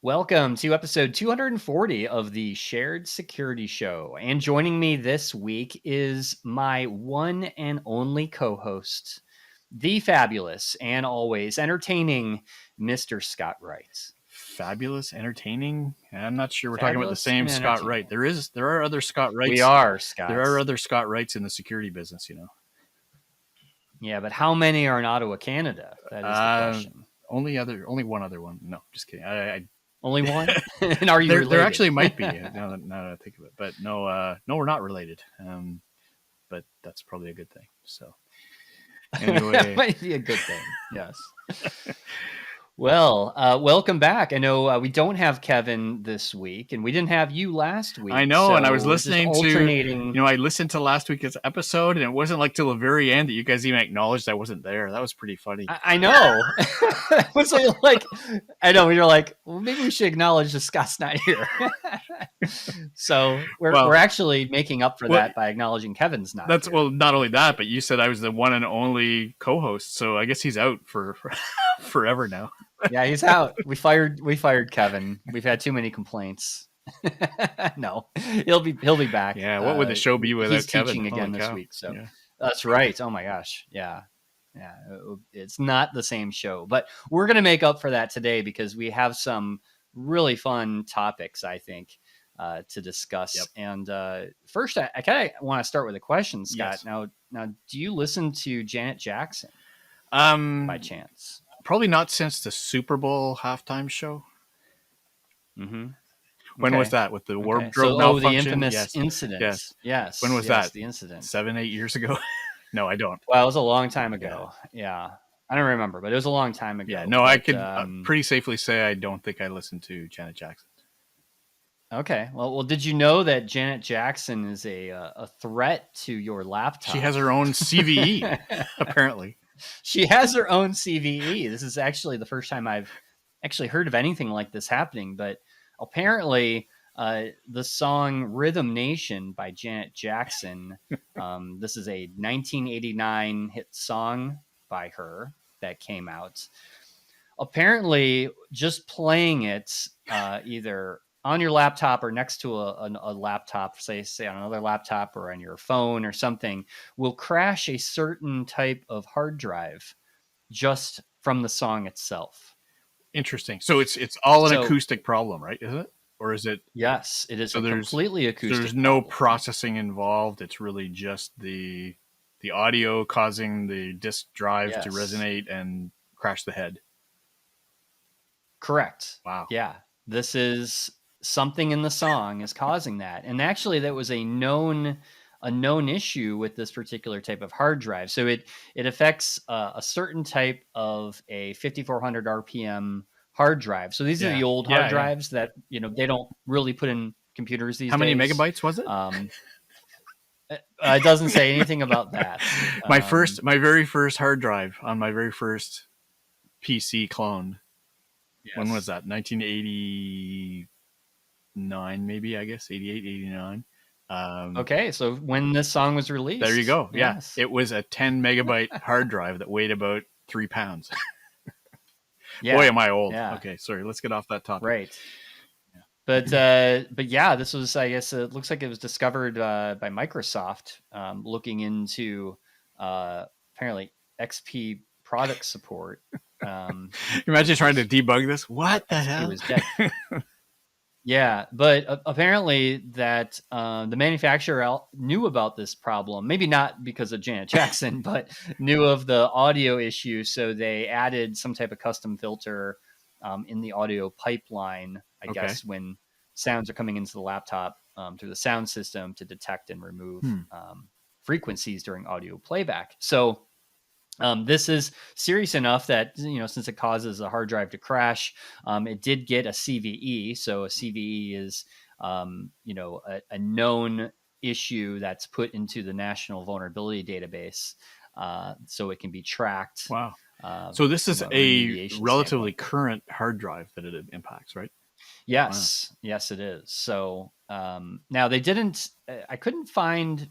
Welcome to episode 240 of the Shared Security Show. And joining me this week is my one and only co-host, the fabulous and always entertaining Mr. Scott Wright. Fabulous, entertaining. I'm not sure we're talking about the same Scott Wright. There are other Scott Wrights. We are, Scott. There are other Scott Wrights in the security business, you know. Yeah, but how many are in Ottawa, Canada? That is the question. Only one other one. No, just kidding. Only one? And are you related? There actually might be, now that I think of it. But no, we're not related. But that's probably a good thing. So anyway. That might be a good thing, yes. Well, welcome back. I know we don't have Kevin this week, and we didn't have you last week. I know, so and I was listening alternating. I listened to last week's episode, and it wasn't like till the very end that you guys even acknowledged I wasn't there. That was pretty funny. I know. It was like, I know, you're like, well, maybe we should acknowledge that Scott's not here. So we're actually making up for that by acknowledging Kevin's not here. Well, not only that, but you said I was the one and only co-host, so I guess he's out for forever now. Yeah, he's out. We fired Kevin. We've had too many complaints. No, he'll be back. Yeah, what would the show be without Kevin? He's teaching again this week, so yeah. That's right. Oh my gosh, yeah. It's not the same show, but we're gonna make up for that today because we have some really fun topics, I think, to discuss. Yep. And first, I kind of want to start with a question, Scott. Yes. Now, do you listen to Janet Jackson by chance? Probably not since the Super Bowl halftime show. Mm-hmm. When was that? With the wardrobe malfunction? The infamous incident. Yes. When was that? The incident. 7-8 years ago? No, I don't. Well, it was a long time ago. Yeah. I don't remember, but it was a long time ago. Yeah. No, I could pretty safely say I don't think I listened to Janet Jackson. Okay. Well, did you know that Janet Jackson is a threat to your laptop? She has her own CVE, apparently. She has her own CVE. This is actually the first time I've actually heard of anything like this happening, but apparently the song Rhythm Nation by Janet Jackson, this is a 1989 hit song by her that came out. Apparently, just playing it either on your laptop or next to a laptop, say on another laptop or on your phone or something, will crash a certain type of hard drive just from the song itself. Interesting. So it's all an acoustic problem, right? Is it? Or is it? Yes, it is completely acoustic. There's no processing involved. It's really just the audio causing the disk drive to resonate and crash the head. Correct. Wow. Yeah. This is something in the song is causing that. And actually that was a known issue with this particular type of hard drive. So it affects a certain type of a 5400 RPM hard drive. So these are the old hard drives that, they don't really put in computers these days. How many megabytes was it? It doesn't say anything about that. My very first hard drive on my very first PC clone. Yes. When was that? 1989, maybe, I guess. 88, 89. Okay, so when this song was released. There you go. Yes. Yeah. It was a 10 megabyte hard drive that weighed about 3 pounds. Yeah. Boy, am I old. Yeah. Okay, sorry. Let's get off that topic. Right. Yeah. But yeah, this was, I guess, it looks like it was discovered by Microsoft looking into apparently XP product support. Imagine trying to debug this. What the hell? It was dead. Yeah, but apparently that the manufacturer knew about this problem, maybe not because of Janet Jackson, but knew of the audio issue. So they added some type of custom filter in the audio pipeline, I guess, when sounds are coming into the laptop through the sound system to detect and remove frequencies during audio playback. So this is serious enough that, since it causes a hard drive to crash, it did get a CVE. So a CVE is, a known issue that's put into the National Vulnerability Database, so it can be tracked. Wow. So this is a relatively current hard drive that it impacts, right? Yes. Wow. Yes, it is. So now they didn't, I couldn't find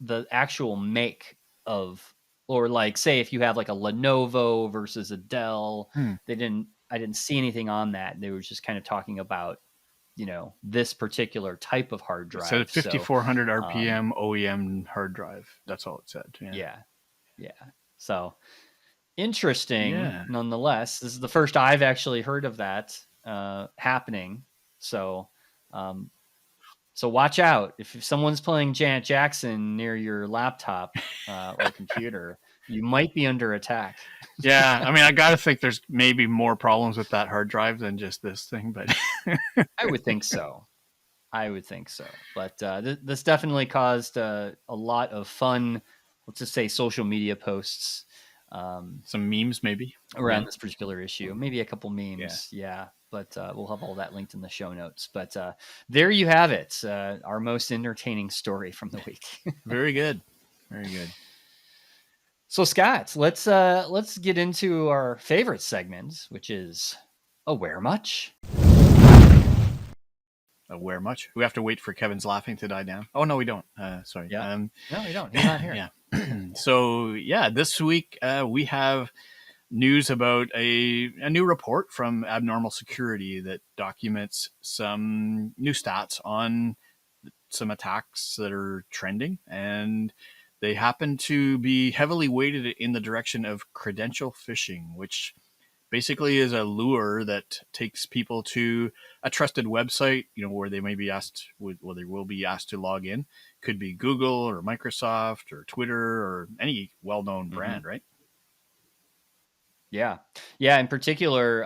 the actual make of, or like say if you have like a Lenovo versus a Dell, they didn't I didn't see anything on that. They were just kind of talking about, this particular type of hard It said drive. So, 5400 um, RPM OEM hard drive. That's all it said. Yeah. yeah, yeah. So interesting, Yeah. nonetheless. This is the first I've actually heard of that happening. So, um, so watch out if someone's playing Janet Jackson near your laptop or computer, you might be under attack. Yeah. I mean, I got to think there's maybe more problems with that hard drive than just this thing, but I would think so. I would think so. But this definitely caused a lot of fun, let's just say, social media posts some memes maybe around this particular issue. Maybe a couple Yeah. memes. Yeah. But we'll have all that linked in the show notes. But there you have it. Our most entertaining story from the week. Very good. Very good. So Scott, let's get into our favorite segment, which is Aware Much. Where much? We have to wait for Kevin's laughing to die down. Oh no, we don't. Sorry. Yeah. No, we don't. He's not here. Yeah. So yeah, this week we have news about a new report from Abnormal Security that documents some new stats on some attacks that are trending, and they happen to be heavily weighted in the direction of credential phishing, which basically is a lure that takes people to a trusted website, where they may be asked, well, they will be asked to log in. Could be Google or Microsoft or Twitter or any well-known brand, right? Yeah. Yeah. In particular,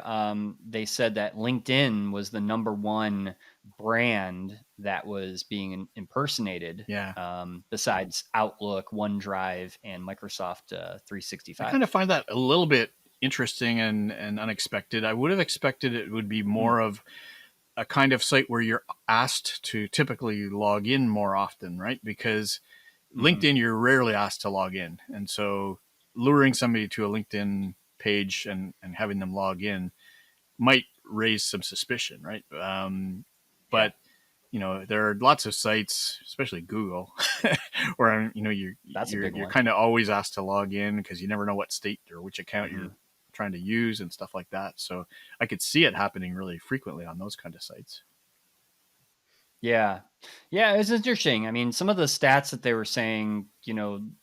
they said that LinkedIn was the number one brand that was being impersonated. Yeah. Besides Outlook, OneDrive, and Microsoft I 365. kind of find that a little bit interesting and unexpected. I would have expected it would be more of a kind of site where you're asked to typically log in more often, right? Because LinkedIn, you're rarely asked to log in. And so luring somebody to a LinkedIn page and having them log in might raise some suspicion, right? But there are lots of sites, especially Google, where That's a big you're one. kind of always asked to log in because you never know what state or which account you're trying to use and stuff like that. So I could see it happening really frequently on those kind of sites. Yeah. Yeah, it's interesting. I mean, some of the stats that they were saying,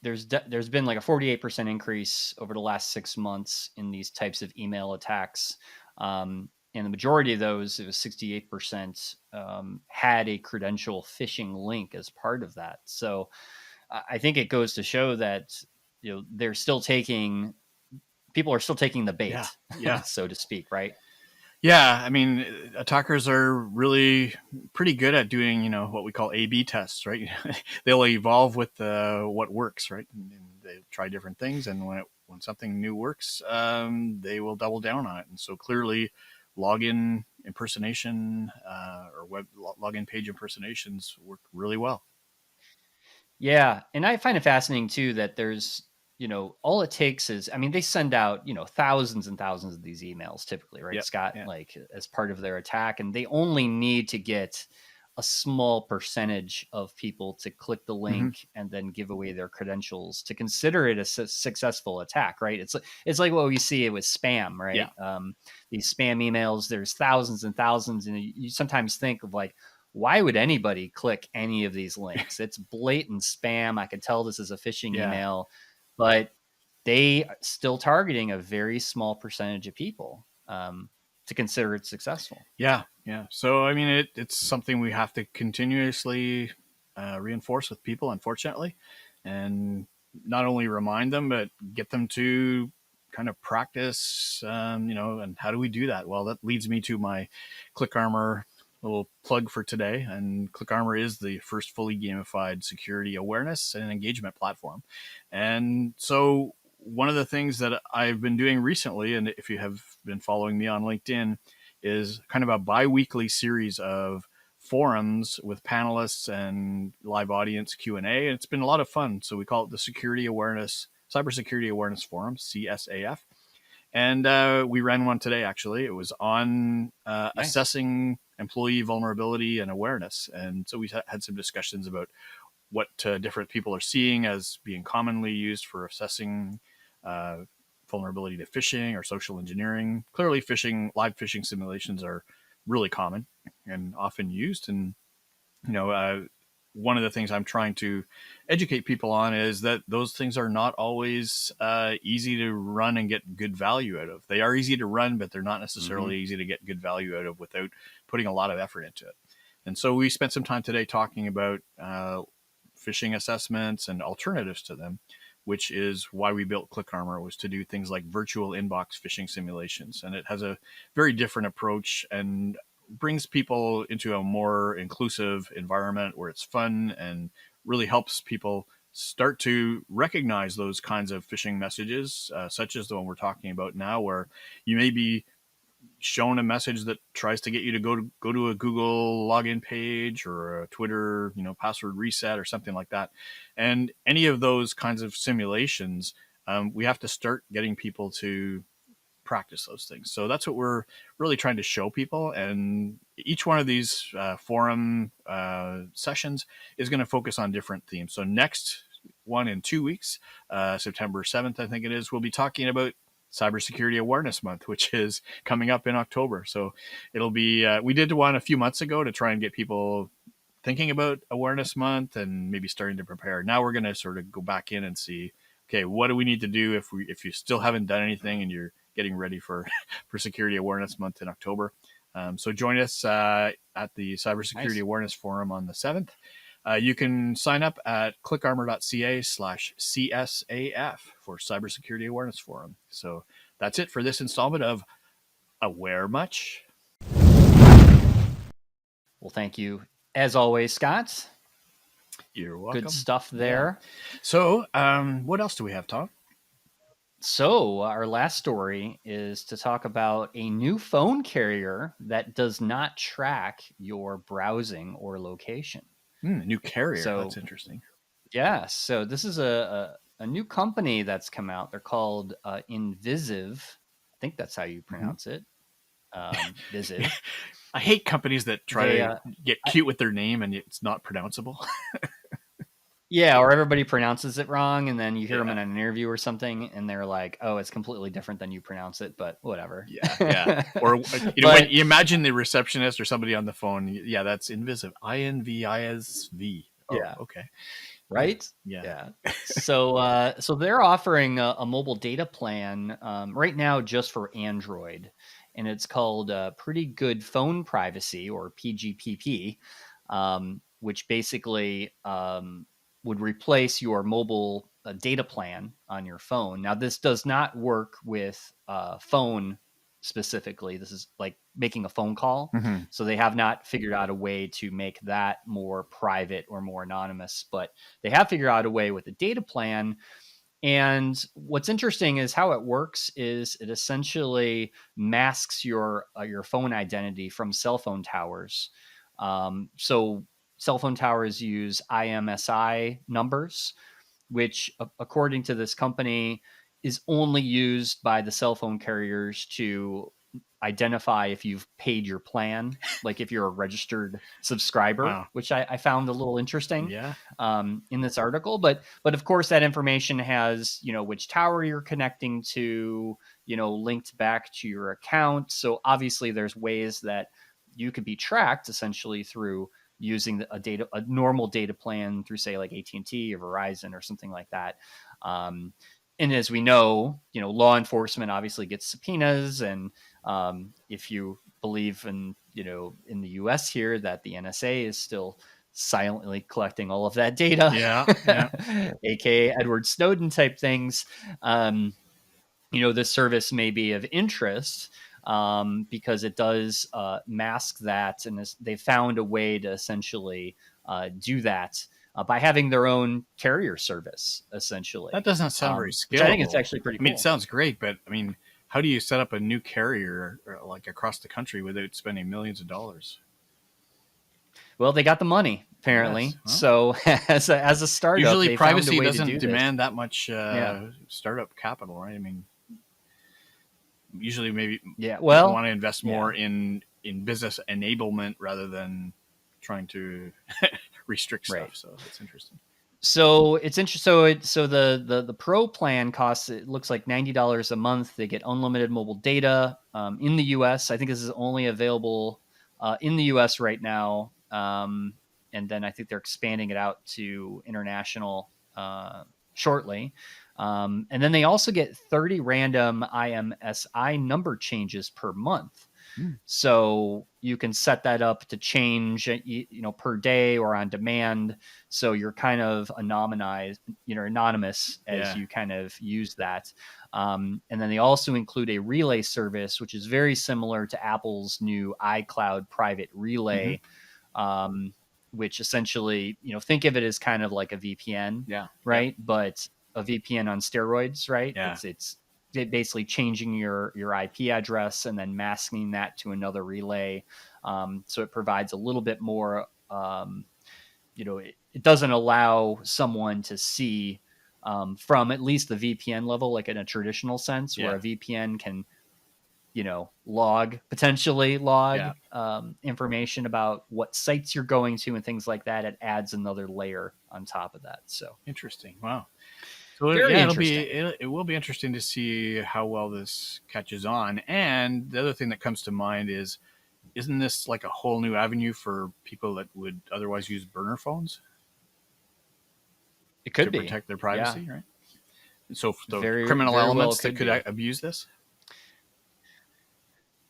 there's been like a 48% increase over the last 6 months in these types of email attacks. And the majority of those, it was 68%, had a credential phishing link as part of that. So I think it goes to show that, they're still people are still taking the bait, Yeah. so to speak, right? Yeah, I mean, attackers are really pretty good at doing, what we call A/B tests, right? They'll evolve with what works, right? And they try different things, and when something new works, they will double down on it. And so clearly, login impersonation or web login page impersonations work really well. Yeah, and I find it fascinating too that there's, all it takes is, I mean, they send out, thousands and thousands of these emails typically, right, Yep. Scott, Yeah. like as part of their attack, and they only need to get a small percentage of people to click the link and then give away their credentials to consider it a successful attack, right? It's like what we see with spam, right? Yeah. These spam emails, there's thousands and thousands, and you sometimes think of like, why would anybody click any of these links? It's blatant spam. I can tell this is a phishing email, but they are still targeting a very small percentage of people to consider it successful. Yeah. So, I mean, it's something we have to continuously reinforce with people, unfortunately, and not only remind them, but get them to kind of practice, and how do we do that? Well, that leads me to my ClickArmor little plug for today. And ClickArmor is the first fully gamified security awareness and engagement platform. And so one of the things that I've been doing recently, and if you have been following me on LinkedIn, is kind of a bi-weekly series of forums with panelists and live audience Q&A. And it's been a lot of fun. So we call it the Cybersecurity Awareness Forum, CSAF. And we ran one today, actually. It was on Nice. assessing employee vulnerability and awareness. And so we had some discussions about what different people are seeing as being commonly used for assessing vulnerability to phishing or social engineering. Clearly, live phishing simulations are really common and often used. And one of the things I'm trying to educate people on is that those things are not always easy to run and get good value out of. They are easy to run, but they're not necessarily easy to get good value out of without putting a lot of effort into it. And so we spent some time today talking about phishing assessments and alternatives to them, which is why we built ClickArmor, was to do things like virtual inbox phishing simulations. And it has a very different approach and brings people into a more inclusive environment where it's fun and really helps people start to recognize those kinds of phishing messages, such as the one we're talking about now, where you may be shown a message that tries to get you to go to a Google login page or a Twitter, password reset or something like that. And any of those kinds of simulations, we have to start getting people to practice those things. So that's what we're really trying to show people. And each one of these forum sessions is going to focus on different themes. So next one in 2 weeks, September 7th, I think it is, we'll be talking about Cybersecurity Awareness Month, which is coming up in October. So it'll be, we did one a few months ago to try and get people thinking about Awareness Month and maybe starting to prepare. Now we're going to sort of go back in and see, okay, what do we need to do if you still haven't done anything and you're getting ready for Security Awareness Month in October. So join us at the Cybersecurity Awareness Forum on the 7th. You can sign up at clickarmor.ca/CSAF for Cybersecurity Awareness Forum. So that's it for this installment of Aware Much? Well, thank you, as always, Scott. You're welcome. Good stuff there. Yeah. So what else do we have, Tom? So our last story is to talk about a new phone carrier that does not track your browsing or location. New carrier. So, that's interesting. Yeah. So this is a new company that's come out. They're called Invisive. I think that's how you pronounce it. Visive. I hate companies that try to get cute with their name and it's not pronounceable. Yeah, or everybody pronounces it wrong, and then you hear them in an interview or something, and they're like, "Oh, it's completely different than you pronounce it," but whatever. Yeah. Or when you imagine the receptionist or somebody on the phone, yeah, that's Invisive. INVISV. Oh, yeah. Okay. Right. Yeah. So they're offering a mobile data plan right now just for Android, and it's called Pretty Good Phone Privacy, or PGPP, which basically would replace your mobile data plan on your phone. Now, this does not work with phone specifically. This is like making a phone call. Mm-hmm. So they have not figured out a way to make that more private or more anonymous, but they have figured out a way with the data plan. And what's interesting is how it works is it essentially masks your phone identity from cell phone towers. So cell phone towers use IMSI numbers, which, according to this company, is only used by the cell phone carriers to identify if you've paid your plan, like if you're a registered subscriber, which I found a little interesting in this article. But of course, that information has, which tower you're connecting to, linked back to your account. So obviously there's ways that you could be tracked essentially through using a normal data plan through, say, like AT&T or Verizon or something like that. And as we know, law enforcement obviously gets subpoenas, and if you believe in the U.S. here, that the NSA is still silently collecting all of that data, aka Edward Snowden type things. This service may be of interest because it does mask that, and they found a way to essentially do that by having their own carrier service, essentially. That doesn't sound very scalable. Which I think it's actually pretty cool. I mean, it sounds great, but I mean, how do you set up a new carrier like across the country without spending millions of dollars? Well, they got the money, apparently. Yes. Huh? So as a startup, usually privacy doesn't demand that much startup capital, right? I mean, usually maybe people want to invest more in business enablement rather than trying to restrict stuff. Right. So that's interesting. So it's interesting. So the pro plan costs, it looks like $90 a month. They get unlimited mobile data in the U.S. I think this is only available in the U.S. right now, and then I think they're expanding it out to international shortly. And then they also get 30 random IMSI number changes per month. So you can set that up to change, per day or on demand. So you're kind of anonymous as you kind of use that. And then they also include a relay service, which is very similar to Apple's new iCloud private relay, which essentially, think of it as kind of like a VPN, right? But a VPN on steroids, right? It's basically changing your IP address and then masking that to another relay. So it provides a little bit more, it doesn't allow someone to see from at least the VPN level, like in a traditional sense, where a VPN can, potentially log information about what sites you're going to and things like that. It adds another layer on top of that. So interesting. Wow. So it will be interesting to see how well this catches on. And the other thing that comes to mind is, isn't this like a whole new avenue for people that would otherwise use burner phones? It could to protect their privacy, right? So the criminal elements that could abuse this.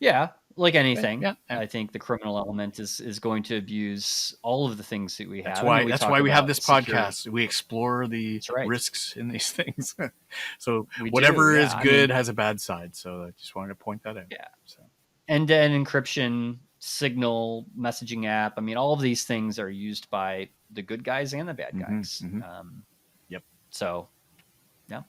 Yeah, like anything. I think the criminal element is going to abuse all of the things that we have. That's why we have this podcast. We explore the risks in these things. So whatever is good has a bad side. So I just wanted to point that out. Yeah. So end-to-end encryption, signal, messaging app. I mean, all of these things are used by the good guys and the bad guys. Yep. So, yeah.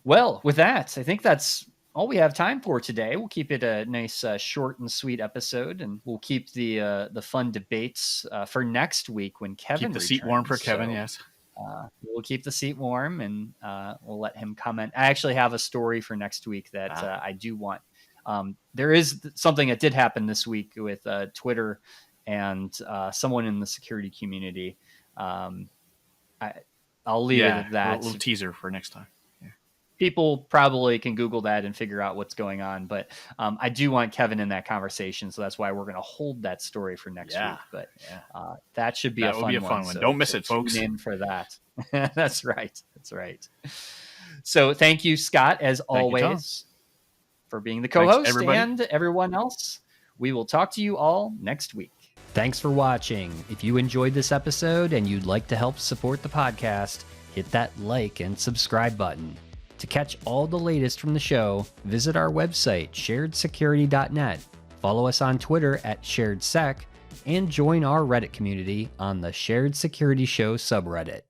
Well, with that, I think that's all we have time for today. We'll keep it a nice, short and sweet episode, and we'll keep the fun debates for next week when Kevin keep the seat warm for Kevin. Yes, we'll keep the seat warm, and we'll let him comment. I actually have a story for next week that I do want. There is something that did happen this week with Twitter and someone in the security community. I'll leave it at that. A little teaser for next time. People probably can Google that and figure out what's going on. But I do want Kevin in that conversation. So that's why we're going to hold that story for next week. But that should be a fun one. So don't miss it, folks. Tune in for that. That's right. That's right. So thank you, Scott, as always, for being the co-host. And everyone else, we will talk to you all next week. Thanks for watching. If you enjoyed this episode and you'd like to help support the podcast, hit that like and subscribe button. To catch all the latest from the show, visit our website, sharedsecurity.net. Follow us on Twitter at SharedSec, and join our Reddit community on the Shared Security Show subreddit.